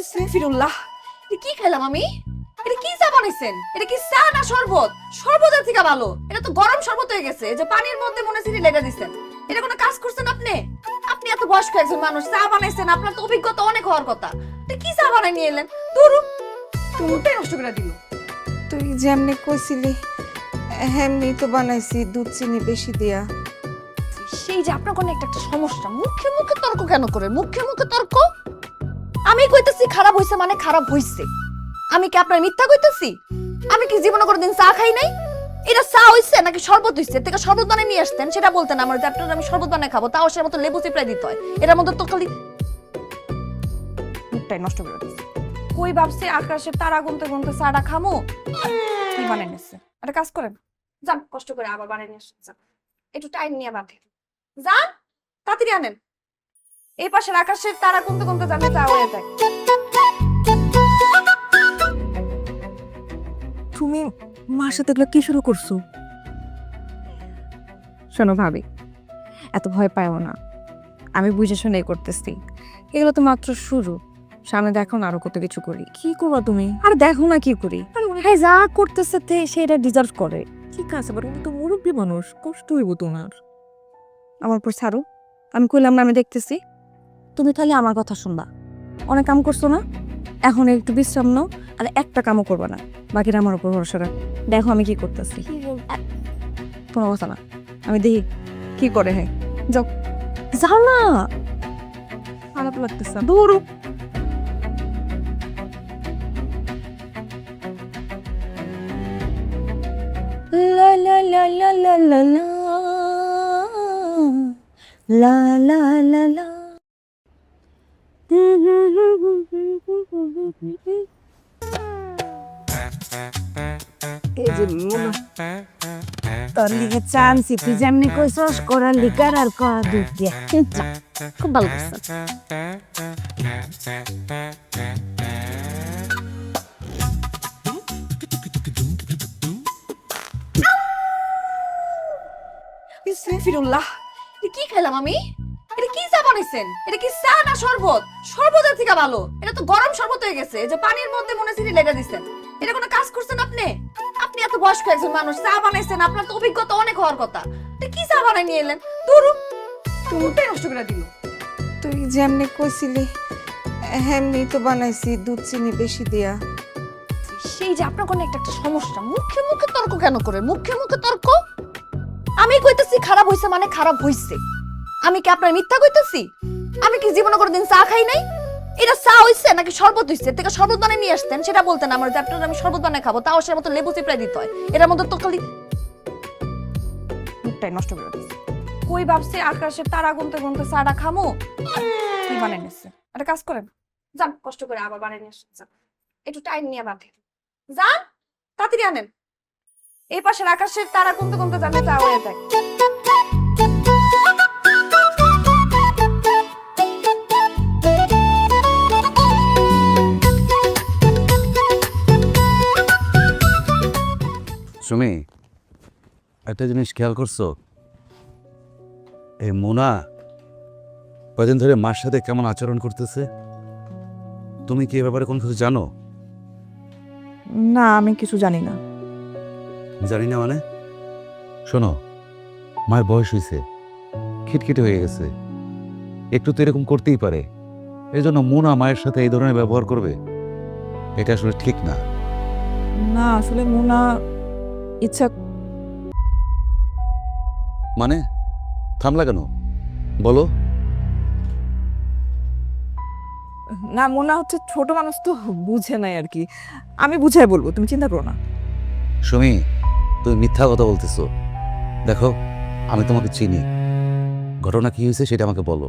বিসমিল্লাহ, এটা কি খেলাম আমি? এটা কি চা বানাইছেন? এটা কি চা না শরবত? শরবতের থেকে ভালো, এটা তো গরম শরবত হয়ে গেছে। এই যে পানির মধ্যে মনে চিনি লেগে দিচ্ছেন, এটা কোনো কাজ করছেন আপনি? আপনি এত বয়স্ক একজন মানুষ, চা বানাইছেন, আপনার তো অভিজ্ঞতা অনেক হওয়ার কথা। এটা কি চা বানাই নিয়ে এলেন? ধরু দুধটাই নষ্ট করে দিল। তুই যেমনি কইছিলি হেমনি তো বানাইছি, দুধ চিনি বেশি দিয়া। সেই যে আপনার কোনো একটা সমস্যা, মুখে মুখে তর্ক কেন করেন? মুখে মুখে তর্ক? আমি কইতেছি খারাপ হইছে মানে খারাপ হইছে। আমি কি আপনার মিথ্যা কইতেছি? আমি কি জীবনে কোনোদিন চা খাই নাই? এটা চা হইছে নাকি শরবত হইছে? থেকে শরবত বানিয়ে নিয়ে আসতেন, সেটা বলতেন আমার, যে আপনার আমি শরবত বানিয়ে খাবো, তাও সে মতো লেবু চিপড়াই দিতে হয়। এটার মধ্যে তো খালি মুখটাই নষ্ট করে দিচ্ছে। কই ভাবছি আকাশের তারা গুনতে গুনতে চাটা খামো, কি বানিয়ে নিচ্ছে। একটা কাজ করেন, যান কষ্ট করে আবার বানিয়ে নিয়ে আসেন, যান একটু টাইম নিয়ে বাঁধে যান, তাড়াতাড়ি আনেন। এই পাশের আকাশের তারা গুনতে গুনতে জানে চা হয়ে যায়। তুমি মার সাথে এগুলো কি শুরু করছো? শোনো ভাবি, এত ভয় পাইও না, আমি বুঝে শুনেই করতেছি। এগুলো তো মাত্র শুরু, সামনে দেখো না আরো কত কিছু করি। কি করবা তুমি? আর দেখো না কি করি। হ্যাঁ, যা করতেছে সেটা ডিজার্ভ করে। ঠিক আছে, বাট তুমি তো মুরব্বী মানুষ, কষ্ট হইব তোমার। আমার উপর ছাড়ো, আমি কইলাম না আমি দেখতেছি। তুমি তাহলে আমার কথা শুনবা। অনেক কাম করছো না, এখন একটু বিশ্রাম নাও, আর একটা কামও করবা না। বাকিটা আমার উপর ভরসা রাখ। দেখো আমি কি করতেছি। কোনো কথা না, আমি দেখি কি করে। হ্যাঁ যাও, যাও না, খারাপ লাগতেছে। দূর। লা লা লা লা লা লা লা লা লা লা লা। এই যে মোনা, তোর লিগে চান্সি, তুই যেমনি কইছস করার লিকার আর করা দুধ দিয়া। খুব ভালো করছে। বিসমিল্লাহ, এটা কি খেলাম আমি? এটা কি চা বানাইছেন? এটা কি চা না শরবত? শরবতের থেকে ভালো, এটা তো গরম শরবত হয়ে গেছে। এই যে পানির মধ্যে মনে চিনি লেগে দিচ্ছেন, এটা কোনো কাজ করছেন আপনি? আপনি এত বয়স্ক একজন মানুষ, চা বানাইছেন, আপনার তো অভিজ্ঞতা অনেক হওয়ার কথা। এটা কি চা বানাই নিয়ে এলেন? ধরু দুধটাই নষ্ট করে দিল। তুই যেমনি কইছিলি হেমনি তো বানাইছি, দুধ চিনি বেশি দিয়া। সেই যে আপনার কোনো একটা সমস্যা, মুখে মুখে তর্ক কেন করেন? মুখে মুখে তর্ক? আমি কইতেছি খারাপ হইছে মানে খারাপ হইছে। আমি কি আপনার মিথ্যা কইতেছি? আমি কি জীবনে কোনোদিন চা খাই নাই? এটা চা হইছে নাকি শরবত হইছে? থেকে শরবত বানিয়ে নিয়ে আসতেন, সেটা বলতেন আমার, যে আপনার আমি শরবত বানিয়ে খাবো, তাও সে মতো লেবু চিপড়াই দিতে হয়। এটার মধ্যে তো খালি মুখটাই নষ্ট করে দিচ্ছে। কই ভাবছি আকাশের তারা গুনতে গুনতে চাটা খামো, কি বানিয়ে নিচ্ছে। একটা কাজ করেন, যান কষ্ট করে আবার বানিয়ে নিয়ে আসেন, যান একটু টাইম নিয়ে বাঁধে যান, তাড়াতাড়ি আনেন। এই পাশের আকাশের তারা গুনতে গুনতে জানে চা হয়ে যায়। সুমি, একটা জিনিস খেয়াল করছো? এই মোনা কয়দিন ধরে মার সাথে কেমন আচরণ করতেছে? তুমি কি এ ব্যাপারে কোনো কিছু জানো? না, আমি কিছু জানি না। জানি না মানে? শোনো, মায়ের বয়স হয়েছে, খিটখিটে হয়ে গেছে, একটু তো এরকম করতেই পারে। এই জন্য মোনা মায়ের সাথে এই ধরনের ব্যবহার করবে, এটা আসলে ঠিক না। না, আসলে মোনা ইচ্ছা। মানে থামলা কেন? বলো। না, মোনা হচ্ছে ছোট মানুষ তো, বুঝে নাই আর কি। আমি বুঝাই বলবো, তুমি চিন্তা করো না। সুমি, তুমি মিথ্যা কথা বলতেছো। দেখো, আমি তোমাকে চিনি, ঘটনা কি হয়েছে সেটা আমাকে বলো।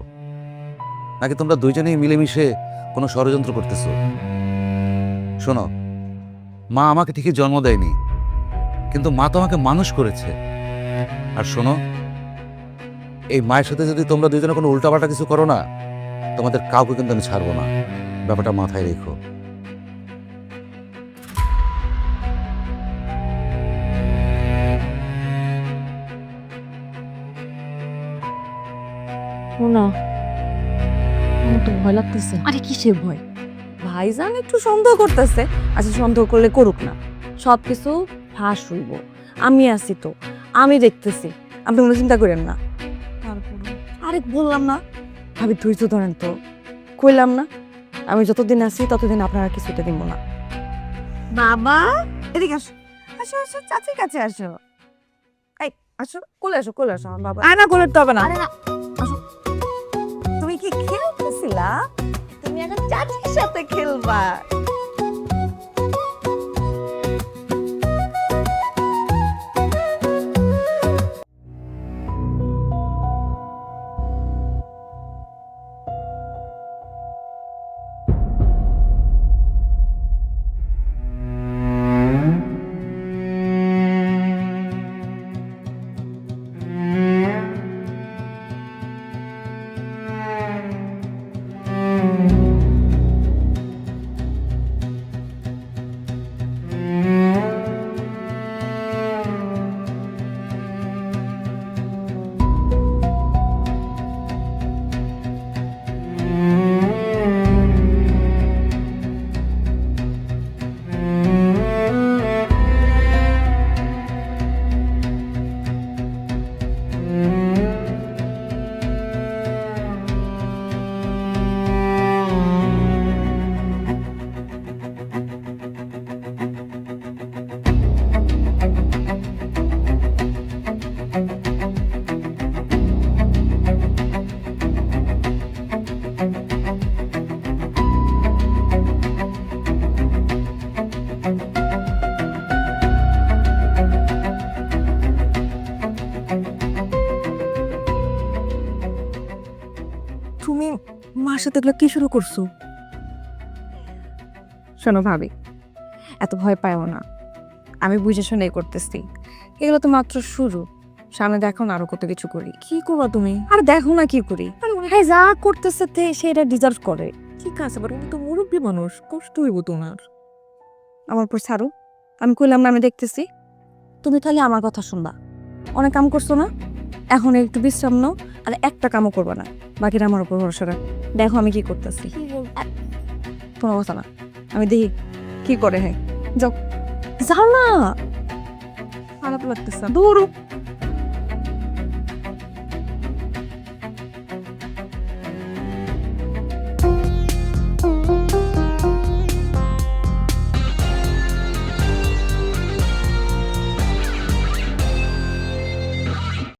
নাকি তোমরা দুইজনেই মিলেমিশে কোনো ষড়যন্ত্র করতেছো? শোনো, মা আমাকে ঠিকই জন্ম দেয়নি, কিন্তু মা তো আমাকে মানুষ করেছে। আর শোনো, এই মায়ের সাথে যদি তোমরা দুইজনে কোনো উল্টাপাল্টা কিছু করো না, তোমাদের কাউকে কিন্তু আমি ছাড়বো না। ব্যাপারটা মাথায় রেখো। মোনা, আমার তো ভয় লাগতেছে। আরে কিসের ভয়? ভাইজান একটু সন্দেহ করতেছে। আচ্ছা সন্দেহ করলে করুক না, সব কিছু ফাঁস হইব। আমি আছি তো, আমি দেখতেছি, আপনি কোনো চিন্তা করেন না। আরে বললাম না ভাবি, ধৈর্য ধরেন তো, কইলাম না আমি যতদিন আছি ততদিন আপনারা কিছুতে দিব না। বাবা এদিকে আসো, আসো আসো, চাচির কাছে আসো। এই আসো, কোলে আসো, কোলে আসো আমার বাবা। না কোলে তো হবে না। আরে না, আসো। তুমি কি খেলতেছিলা? তুমি এখন চাচির সাথে খেলবা। তুমি মার সাথে এগুলো কি শুরু করছো? শোনো ভাবি, এত ভয় পাইও না, আমি বুঝে শুনেই করতেছি। এগুলো তো মাত্র শুরু, সামনে দেখো না আরো কত কিছু করি। কি করবা তুমি? আর দেখো না কি করি। হ্যাঁ যা করতেছে সেটা ডিজার্ভ করে। ঠিক আছে, বাট উনি তো মুরব্বী মানুষ, কষ্ট হইব তোমার। আমার উপর ছাড়ো, আমি কইলাম না আমি দেখতেছি। তুমি তাহলে আমার কথা শুনবা। অনেক কাম করছো না, এখন একটু বিশ্রাম নাও, আর একটা কামও করবা না। বাকিটা আমার উপর ভরসা রাখ। দেখো আমি কি করতেছি। কোনো কথা না, আমি দেখি কি করে। হ্যাঁ যাও, যাও না, খারাপ লাগতেছে। দূর